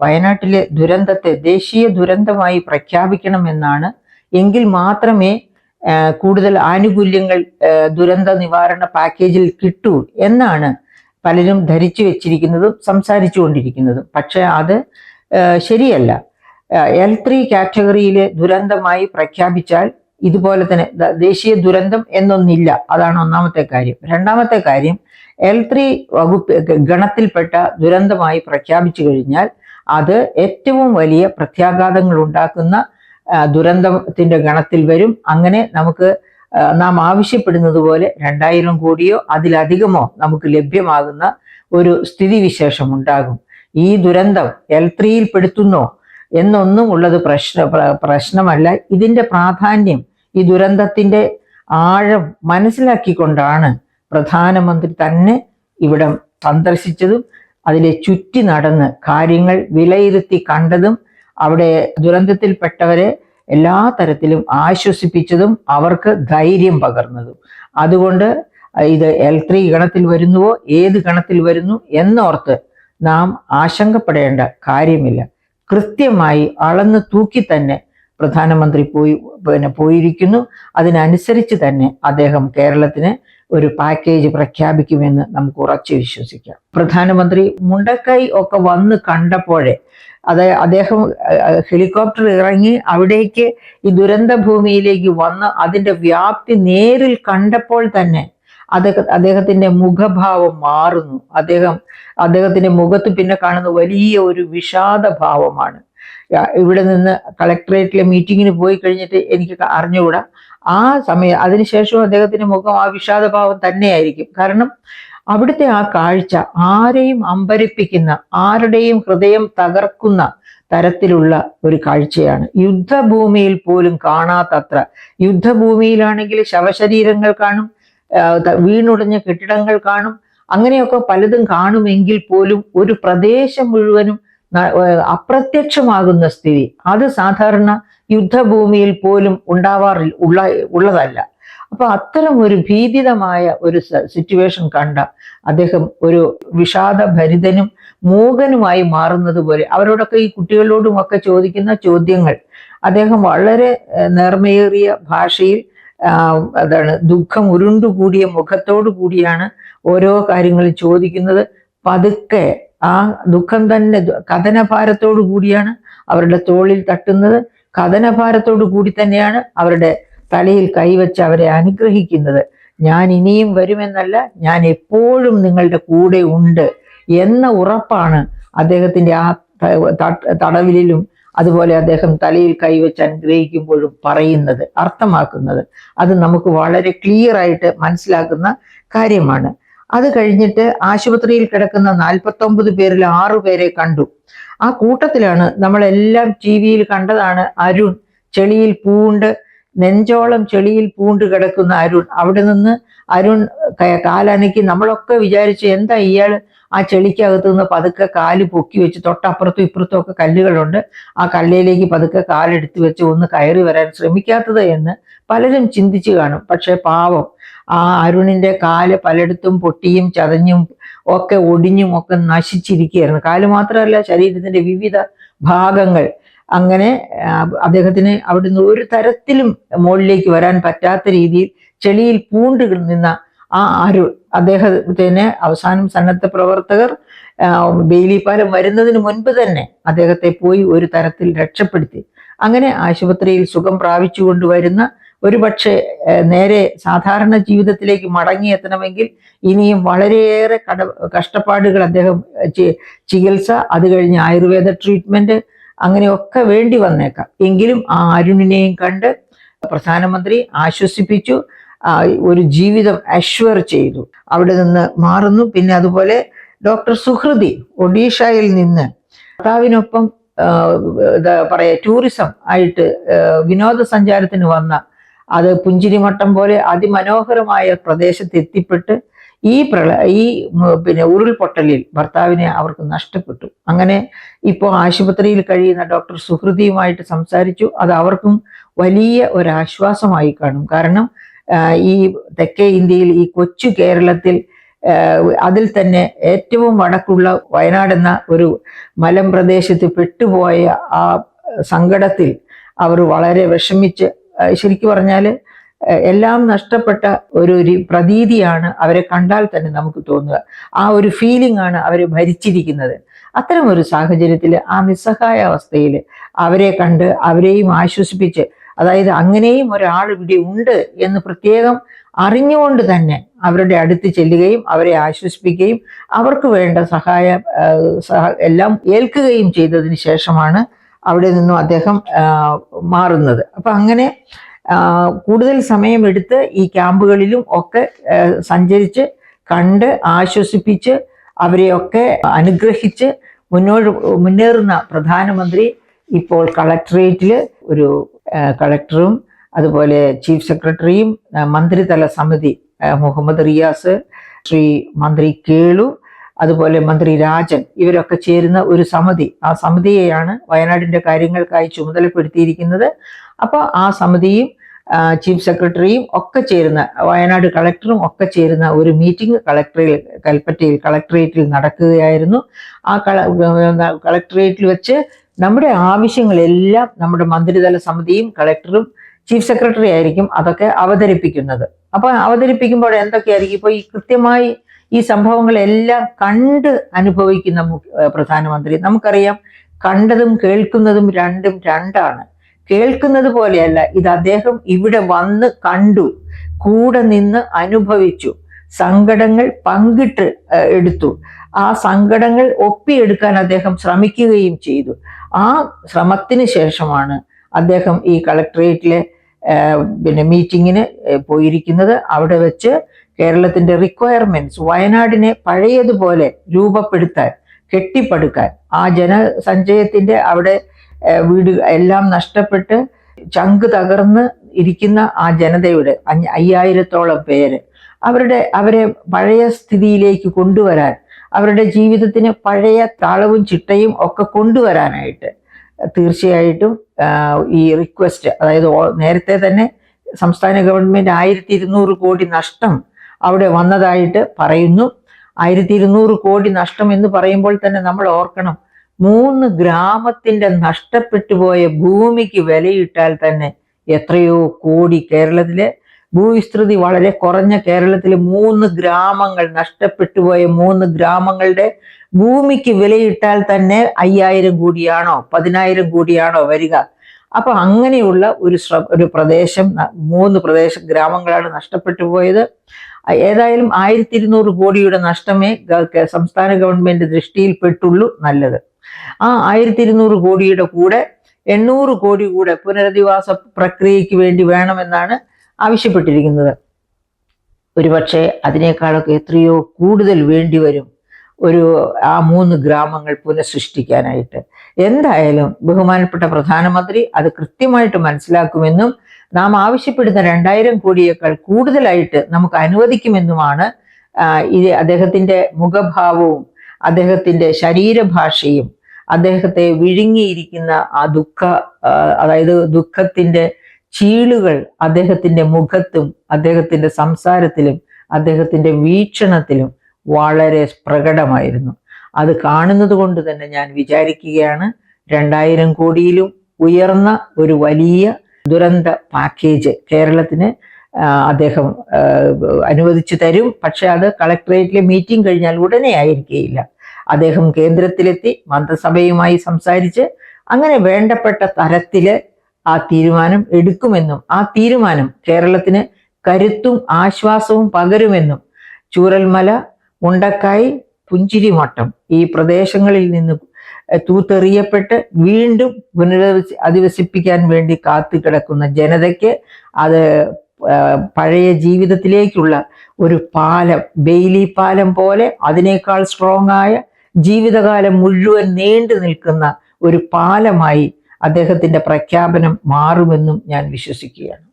വയനാട്ടിലെ ദുരന്തത്തെ ദേശീയ ദുരന്തമായി പ്രഖ്യാപിക്കണമെന്നാണ്. എങ്കിൽ മാത്രമേ കൂടുതൽ ആനുകൂല്യങ്ങൾ ദുരന്ത നിവാരണ പാക്കേജിൽ കിട്ടൂ എന്നാണ് പലരും ധരിച്ചു വെച്ചിരിക്കുന്നതും സംസാരിച്ചു കൊണ്ടിരിക്കുന്നതും. പക്ഷെ അത് ശരിയല്ല. L3 കാറ്റഗറിയിലെ ദുരന്തമായി പ്രഖ്യാപിച്ചാൽ ഇതുപോലെ തന്നെ ദേശീയ ദുരന്തം എന്നൊന്നില്ല. അതാണ് ഒന്നാമത്തെ കാര്യം. രണ്ടാമത്തെ കാര്യം, L3 വകുപ്പ് ഗണത്തിൽപ്പെട്ട ദുരന്തമായി പ്രഖ്യാപിച്ചു കഴിഞ്ഞാൽ അത് ഏറ്റവും വലിയ പ്രത്യാഘാതങ്ങൾ ഉണ്ടാക്കുന്ന ദുരന്തത്തിന്റെ ഗണത്തിൽ വരും. അങ്ങനെ നമുക്ക് നാം ആവശ്യപ്പെടുന്നത് പോലെ 2000 കോടിയോ അതിലധികമോ നമുക്ക് ലഭ്യമാകുന്ന ഒരു സ്ഥിതിവിശേഷം ഉണ്ടാകും. ഈ ദുരന്തം L3യിൽ പെടുത്തുന്നോ എന്നൊന്നും ഉള്ളത് പ്രശ്നമല്ല. ഇതിന്റെ പ്രാധാന്യം, ഈ ദുരന്തത്തിന്റെ ആഴം മനസ്സിലാക്കിക്കൊണ്ടാണ് പ്രധാനമന്ത്രി തന്നെ ഇവിടം സന്ദർശിച്ചതും അതിലെ ചുറ്റി നടന്ന് കാര്യങ്ങൾ വിലയിരുത്തി കണ്ടതും അവിടെ ദുരന്തത്തിൽപ്പെട്ടവരെ എല്ലാ തരത്തിലും ആശ്വസിപ്പിച്ചതും അവർക്ക് ധൈര്യം പകർന്നതും. അതുകൊണ്ട് ഇത് L3 ഗണത്തിൽ വരുന്നുവോ ഏത് ഗണത്തിൽ വരുന്നു എന്നോർത്ത് നാം ആശങ്കപ്പെടേണ്ട കാര്യമില്ല. കൃത്യമായി അളന്ന് തൂക്കി തന്നെ പ്രധാനമന്ത്രി പോയിരിക്കുന്നു. അതിനനുസരിച്ച് തന്നെ അദ്ദേഹം കേരളത്തിന് ഒരു പാക്കേജ് പ്രഖ്യാപിക്കുമെന്ന് നമുക്ക് ഉറച്ചു വിശ്വസിക്കാം. പ്രധാനമന്ത്രി മുണ്ടക്കൈ ഒക്കെ വന്ന് കണ്ടപ്പോഴേ അദ്ദേഹം ഹെലികോപ്റ്റർ ഇറങ്ങി അവിടേക്ക് ഈ ദുരന്ത ഭൂമിയിലേക്ക് വന്ന് അതിന്റെ വ്യാപ്തി നേരിൽ കണ്ടപ്പോൾ തന്നെ അദ്ദേഹത്തിന്റെ മുഖഭാവം മാറുന്നു. അദ്ദേഹത്തിന്റെ മുഖത്ത് പിന്നെ കാണുന്ന വലിയ ഒരു വിഷാദഭാവമാണ്. ഇവിടെ നിന്ന് കളക്ടറേറ്റിലെ മീറ്റിങ്ങിന് പോയി കഴിഞ്ഞിട്ട് എനിക്ക് അറിഞ്ഞുകൂടാ. ആ സമയം അതിനുശേഷവും അദ്ദേഹത്തിന്റെ മുഖം ആ വിഷാദഭാവം തന്നെയായിരിക്കും. കാരണം അവിടുത്തെ ആ കാഴ്ച ആരെയും അമ്പരിപ്പിക്കുന്ന, ആരുടെയും ഹൃദയം തകർക്കുന്ന തരത്തിലുള്ള ഒരു കാഴ്ചയാണ്. യുദ്ധഭൂമിയിൽ പോലും കാണാത്തത്ര. യുദ്ധഭൂമിയിലാണെങ്കിൽ ശവശരീരങ്ങൾ കാണും, വീണുടഞ്ഞ കെട്ടിടങ്ങൾ കാണും, അങ്ങനെയൊക്കെ പലതും കാണുമെങ്കിൽ പോലും ഒരു പ്രദേശം മുഴുവനും അപ്രത്യക്ഷമാകുന്ന സ്ഥിതി അത് സാധാരണ യുദ്ധഭൂമിയിൽ പോലും ഉള്ളതല്ല. അപ്പൊ അത്തരം ഒരു ഭീതിതമായ ഒരു സിറ്റുവേഷൻ കണ്ട അദ്ദേഹം ഒരു വിഷാദഭരിതനും മൂകനുമായി മാറുന്നത് പോലെ അവരോടൊക്കെ, ഈ കുട്ടികളോടുമൊക്കെ ചോദിക്കുന്ന ചോദ്യങ്ങൾ അദ്ദേഹം വളരെ നേർമയേറിയ ഭാഷയിൽ ദുഃഖം ഉരുണ്ടുകൂടിയ മുഖത്തോടു കൂടിയാണ് ഓരോ കാര്യങ്ങളും ചോദിക്കുന്നത്. പതുക്കെ ആ ദുഃഖം തന്നെ കഥനഭാരത്തോടു കൂടിയാണ് അവരുടെ തോളിൽ തട്ടുന്നത്. കഥനഭാരത്തോടു കൂടി തന്നെയാണ് അവരുടെ തലയിൽ കൈവച്ച് അവരെ അനുഗ്രഹിക്കുന്നത്. ഞാൻ ഇനിയും വരുമെന്നല്ല, ഞാൻ എപ്പോഴും നിങ്ങളുടെ കൂടെ ഉണ്ട് എന്ന ഉറപ്പാണ് അദ്ദേഹത്തിന്റെ ആ തടവിലും അതുപോലെ അദ്ദേഹം തലയിൽ കൈവച്ച് അനുഗ്രഹിക്കുമ്പോഴും പറയുന്നത്, അർത്ഥമാക്കുന്നത്. അത് നമുക്ക് വളരെ ക്ലിയർ ആയിട്ട് മനസ്സിലാക്കുന്ന കാര്യമാണ്. അത് കഴിഞ്ഞിട്ട് ആശുപത്രിയിൽ കിടക്കുന്ന 49 പേരിൽ 6 പേരെ കണ്ടു. ആ കൂട്ടത്തിലാണ് നമ്മളെല്ലാം TV-യിൽ കണ്ടതാണ് അരുൺ, ചെളിയിൽ പൂണ്ട്, നെഞ്ചോളം ചെളിയിൽ പൂണ്ട് കിടക്കുന്ന അരുൺ. അവിടെ നിന്ന് അരുൺ കാലനക്കി. നമ്മളൊക്കെ വിചാരിച്ചു എന്താ ഇയാള് ആ ചെളിക്കകത്ത് നിന്ന് പതുക്കെ കാല് പൊക്കി വെച്ച്, തൊട്ടപ്പുറത്തും ഇപ്പുറത്തും ഒക്കെ കല്ലുകളുണ്ട്, ആ കല്ലിലേക്ക് പതുക്കെ കാലെടുത്ത് വെച്ച് ഒന്ന് കയറി വരാൻ ശ്രമിക്കാത്തത് എന്ന് പലരും ചിന്തിച്ചു കാണും. പക്ഷെ പാവം ആ അരുണിന്റെ കാല് പലയിടത്തും പൊട്ടിയും ചതഞ്ഞും ഒക്കെ ഒടിഞ്ഞും ഒക്കെ നശിച്ചിരിക്കുകയായിരുന്നു. കാല് മാത്രമല്ല, ശരീരത്തിന്റെ വിവിധ ഭാഗങ്ങൾ. അങ്ങനെ അദ്ദേഹത്തിന് അവിടുന്ന് ഒരു തരത്തിലും മുകളിലേക്ക് വരാൻ പറ്റാത്ത രീതിയിൽ ചെളിയിൽ പൂണ്ട് നിന്ന ആ അരുൺ, അദ്ദേഹത്തിന് അവസാനം സന്നദ്ധ പ്രവർത്തകർ ബെയിലി പാലം വരുന്നതിന് മുൻപ് തന്നെ അദ്ദേഹത്തെ പോയി ഒരു തരത്തിൽ രക്ഷപ്പെടുത്തി. അങ്ങനെ ആശുപത്രിയിൽ സുഖം പ്രാപിച്ചു കൊണ്ടുവരുന്ന, ഒരു പക്ഷേ നേരെ സാധാരണ ജീവിതത്തിലേക്ക് മടങ്ങിയെത്തണമെങ്കിൽ ഇനിയും വളരെയേറെ കഷ്ടപ്പാടുകൾ അദ്ദേഹം ചികിത്സ, അത് കഴിഞ്ഞ് ആയുർവേദ ട്രീറ്റ്മെന്റ്, അങ്ങനെയൊക്കെ വേണ്ടി വന്നേക്കാം. എങ്കിലും ആ അരുണിനെയും കണ്ട് പ്രധാനമന്ത്രി ആശ്വസിപ്പിച്ചു, ഒരു ജീവിതം അഷ്വർ ചെയ്തു, അവിടെ നിന്ന് മാറുന്നു. പിന്നെ അതുപോലെ ഡോക്ടർ സുഹൃതി ഒഡീഷയിൽ നിന്ന് ഭർത്താവിനൊപ്പം ടൂറിസം ആയിട്ട് വിനോദസഞ്ചാരത്തിന് വന്ന, അത് പുഞ്ചിരിമട്ടം പോലെ അതിമനോഹരമായ പ്രദേശത്ത് എത്തിപ്പെട്ട് ഈ ഉരുൾപൊട്ടലിൽ ഭർത്താവിനെ അവർക്ക് നഷ്ടപ്പെട്ടു. അങ്ങനെ ഇപ്പോൾ ആശുപത്രിയിൽ കഴിയുന്ന ഡോക്ടർ സുഹൃതിയുമായിട്ട് സംസാരിച്ചു. അത് അവർക്കും വലിയ ഒരാശ്വാസമായി കാണും. കാരണം ഈ തെക്കേ ഇന്ത്യയിൽ, ഈ കൊച്ചു കേരളത്തിൽ അതിൽ തന്നെ ഏറ്റവും വടക്കുള്ള വയനാട് എന്ന ഒരു മലമ്പ്രദേശത്ത് പെട്ടുപോയ ആ സങ്കടത്തിൽ അവർ വളരെ വിഷമിച്ച്, ശരിക്കു പറഞ്ഞാൽ എല്ലാം നഷ്ടപ്പെട്ട ഒരു പ്രതീതിയാണ് അവരെ കണ്ടാൽ തന്നെ നമുക്ക് തോന്നുക. ആ ഒരു ഫീലിംഗ് ആണ് അവരെ ഭരിച്ചിരിക്കുന്നത്. അത്തരം ഒരു സാഹചര്യത്തിൽ ആ നിസ്സഹായ അവസ്ഥയിൽ അവരെ കണ്ട് അവരെയും ആശ്വസിപ്പിച്ച്, അതായത് അങ്ങനെയും ഒരാൾ ഇവിടെ ഉണ്ട് എന്ന് പ്രത്യേകം അറിഞ്ഞുകൊണ്ട് തന്നെ അവരുടെ അടുത്ത് ചെല്ലുകയും അവരെ ആശ്വസിപ്പിക്കുകയും അവർക്ക് വേണ്ട എല്ലാം ഏൽക്കുകയും ചെയ്തതിന് ശേഷമാണ് അവിടെ നിന്നും അദ്ദേഹം മാറുന്നത്. അപ്പൊ അങ്ങനെ കൂടുതൽ സമയമെടുത്ത് ഈ ക്യാമ്പുകളിലും ഒക്കെ സഞ്ചരിച്ച് കണ്ട് ആശ്വസിപ്പിച്ച് അവരെയൊക്കെ അനുഗ്രഹിച്ച് മുന്നേറുന്ന പ്രധാനമന്ത്രി ഇപ്പോൾ കളക്ടറേറ്റിൽ ഒരു കളക്ടറും അതുപോലെ ചീഫ് സെക്രട്ടറിയും മന്ത്രിതല സമിതി മുഹമ്മദ് റിയാസ്, ശ്രീ മന്ത്രി കേളു, അതുപോലെ മന്ത്രി രാജൻ ഇവരൊക്കെ ചേരുന്ന ഒരു സമിതി, ആ സമിതിയെയാണ് വയനാടിന്റെ കാര്യങ്ങൾക്കായി ചുമതലപ്പെടുത്തിയിരിക്കുന്നത്. അപ്പോൾ ആ സമിതിയും ചീഫ് സെക്രട്ടറിയും ഒക്കെ ചേരുന്ന, വയനാട് കളക്ടറും ഒക്കെ ചേരുന്ന ഒരു മീറ്റിംഗ് കൽപ്പറ്റയിൽ കളക്ടറേറ്റിൽ നടക്കുകയായിരുന്നു. ആ കളക്ടറേറ്റിൽ വെച്ച് നമ്മുടെ ആവശ്യങ്ങളെല്ലാം നമ്മുടെ മന്ത്രിതല സമിതിയും കളക്ടറും ചീഫ് സെക്രട്ടറി ആയിരിക്കും അതൊക്കെ അവതരിപ്പിക്കുന്നത്. അപ്പൊ അവതരിപ്പിക്കുമ്പോൾ എന്തൊക്കെയായിരിക്കും, ഇപ്പൊ ഈ കൃത്യമായി ഈ സംഭവങ്ങളെല്ലാം കണ്ട് അനുഭവിക്കുന്ന പ്രധാനമന്ത്രി, നമുക്കറിയാം കണ്ടതും കേൾക്കുന്നതും രണ്ടും രണ്ടാണ്. കേൾക്കുന്നത് പോലെയല്ല, ഇത് അദ്ദേഹം ഇവിടെ വന്ന് കണ്ടു, കൂടെ നിന്ന് അനുഭവിച്ചു, സങ്കടങ്ങൾ പങ്കിട്ട് എടുത്തു, ആ സങ്കടങ്ങൾ ഒപ്പിയെടുക്കാൻ അദ്ദേഹം ശ്രമിക്കുകയും ചെയ്തു. ആ ശ്രമത്തിന് ശേഷമാണ് അദ്ദേഹം ഈ കളക്ടറേറ്റിലെ മീറ്റിങ്ങിന് പോയിരിക്കുന്നത്. അവിടെ വെച്ച് കേരളത്തിന്റെ റിക്വയർമെന്റ്സ്, വയനാടിനെ പഴയതുപോലെ രൂപപ്പെടുത്താൻ, കെട്ടിപ്പടുക്കാൻ, ആ ജനസഞ്ചയത്തിന്റെ അവിടെ വീട് എല്ലാം നഷ്ടപ്പെട്ട് ചങ്ക് തകർന്ന് ഇരിക്കുന്ന ആ ജനതയുടെ 5000-ഓളം പേര് അവരെ പഴയ സ്ഥിതിയിലേക്ക് കൊണ്ടുവരാൻ, അവരുടെ ജീവിതത്തിന് പഴയ താളവും ചിട്ടയും ഒക്കെ കൊണ്ടുവരാനായിട്ട് തീർച്ചയായിട്ടും ഈ റിക്വസ്റ്റ്, അതായത് നേരത്തെ തന്നെ സംസ്ഥാന ഗവൺമെന്റ് 1200 കോടി നഷ്ടം അവിടെ വന്നതായിട്ട് പറയുന്നു. 1200 കോടി നഷ്ടം എന്ന് പറയുമ്പോൾ തന്നെ നമ്മൾ ഓർക്കണം, 3 ഗ്രാമത്തിന്റെ നഷ്ടപ്പെട്ടു പോയ ഭൂമിക്ക് വിലയിട്ടാൽ തന്നെ എത്രയോ കോടി. കേരളത്തിലെ ഭൂവിസ്തൃതി വളരെ കുറഞ്ഞ കേരളത്തിലെ 3 ഗ്രാമങ്ങൾ, നഷ്ടപ്പെട്ടു പോയ 3 ഗ്രാമങ്ങളുടെ ഭൂമിക്ക് വിലയിട്ടാൽ തന്നെ 5000 കോടിയാണോ 10000 കോടിയാണോ വരിക? അപ്പൊ അങ്ങനെയുള്ള ഒരു പ്രദേശം, 3 ഗ്രാമങ്ങളാണ് നഷ്ടപ്പെട്ടു പോയത്. ഏതായാലും 1200 കോടിയുടെ നഷ്ടമേ സംസ്ഥാന ഗവൺമെന്റ് ദൃഷ്ടിയിൽ പെട്ടുള്ളൂ. നല്ലത്. ആ 1200 കോടിയുടെ കൂടെ 800 കോടി കൂടെ പുനരധിവാസ പ്രക്രിയയ്ക്ക് വേണ്ടി വേണമെന്നാണ് ആവശ്യപ്പെട്ടിരിക്കുന്നത്. ഒരുപക്ഷെ അതിനേക്കാളൊക്കെ എത്രയോ കൂടുതൽ വേണ്ടിവരും ആ 3 ഗ്രാമങ്ങൾ പുനഃസൃഷ്ടിക്കാനായിട്ട്. എന്തായാലും ബഹുമാനപ്പെട്ട പ്രധാനമന്ത്രി അത് കൃത്യമായിട്ട് മനസ്സിലാക്കുമെന്നും നാം ആവശ്യപ്പെടുന്ന 2000 കോടിയേക്കാൾ കൂടുതലായിട്ട് നമുക്ക് അനുവദിക്കുമെന്നുമാണ് അദ്ദേഹത്തിന്റെ മുഖഭാവവും അദ്ദേഹത്തിന്റെ ശരീരഭാഷയും അദ്ദേഹത്തെ വിഴുങ്ങിയിരിക്കുന്ന ആ അതായത് ദുഃഖത്തിന്റെ ചീളുകൾ അദ്ദേഹത്തിന്റെ മുഖത്തും അദ്ദേഹത്തിന്റെ സംസാരത്തിലും അദ്ദേഹത്തിന്റെ വീക്ഷണത്തിലും വളരെ പ്രകടമായിരുന്നു. അത് കാണുന്നത് കൊണ്ട് തന്നെ ഞാൻ വിചാരിക്കുകയാണ് 2000 കോടിയിലും ഉയർന്ന ഒരു വലിയ ദുരന്ത പാക്കേജ് കേരളത്തിന് അദ്ദേഹം അനുവദിച്ചു തരും. പക്ഷെ അത് കളക്ടറേറ്റിലെ മീറ്റിംഗ് കഴിഞ്ഞാൽ ഉടനെ ആയിരിക്കുകയില്ല. അദ്ദേഹം കേന്ദ്രത്തിലെത്തി മന്ത്രിസഭയുമായി സംസാരിച്ച് അങ്ങനെ വേണ്ടപ്പെട്ട തരത്തില് ആ തീരുമാനം എടുക്കുമെന്നും ആ തീരുമാനം കേരളത്തിന് കരുത്തും ആശ്വാസവും പകരുമെന്നും ചൂരൽമല, മുണ്ടക്കായ്, പുഞ്ചിരിമട്ടം ഈ പ്രദേശങ്ങളിൽ നിന്ന് തൂത്തെറിയപ്പെട്ട് വീണ്ടും അധിവസിപ്പിക്കാൻ വേണ്ടി കാത്തു കിടക്കുന്ന ജനതയ്ക്ക് അത് പഴയ ജീവിതത്തിലേക്കുള്ള ഒരു പാലം, ബെയിലി പാലം പോലെ അതിനേക്കാൾ സ്ട്രോങ് ആയ, ജീവിതകാലം മുഴുവൻ നീണ്ടു നിൽക്കുന്ന ഒരു പാലമായി അദ്ദേഹത്തിന്റെ പ്രഖ്യാപനം മാറുമെന്നും ഞാൻ വിശ്വസിക്കുകയാണ്.